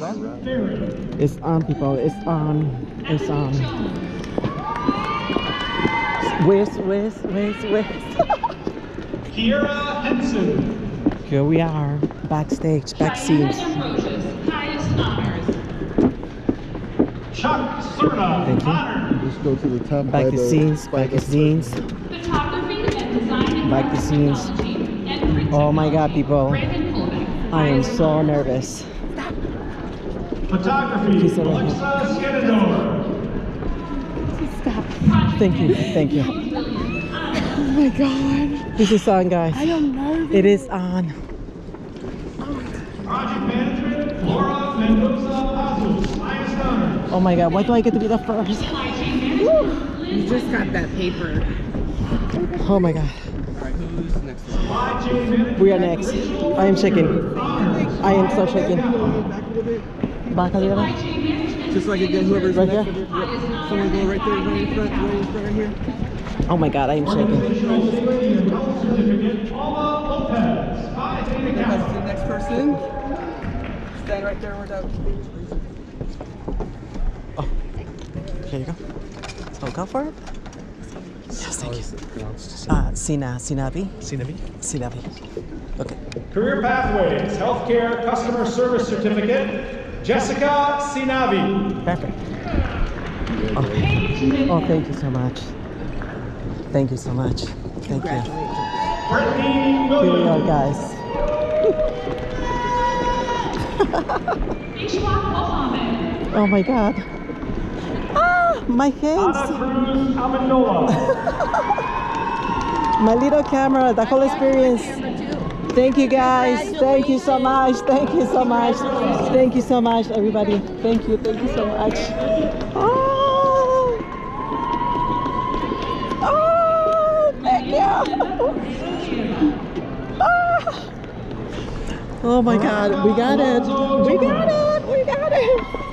It's on, people. It's on. It's on. Where's? Kiera Henson. Here we are, backstage, back scenes. Chuck Sinna. Thank you. Just go to the top. Back to scenes, back to scenes. Back to scenes. Oh my God, people. I am so nervous. Photography. Alexa Skenador. Thank you, thank you. Oh my God. This is on, guys. I am nervous. It is on. Project Management. Laura Mendoza Pazus. Highest honor. Oh my God, why do I get to be the first? You just got that paper. Oh my God. Alright, who's next? We are next. I am shaking. I am so shaking. Back a little. Just like again, whoever's Right next. here? Yep. Someone go right there, right in front, right here. Oh my God, I am shaking. Certificate. Alma Lopez. Phi Theta That's Kappa. the next person. Stand right there where that. Oh, here you go. So go for it. Yes, thank you. Sinavi. Okay. Career Pathways. Healthcare Customer Service Certificate. Jessica Sinavi. Perfect. Oh, thank you so much. Thank you so much. Thank you. Brittany Here we Williams. are, guys. Oh my God. Ah, my hands. Ana Cruz Amendola. My little camera, the whole experience. Thank you, guys. Thank you so much. Thank you so much. Thank you so much, everybody. Thank you so much. Oh, thank you. Oh my God, we got it. We got it.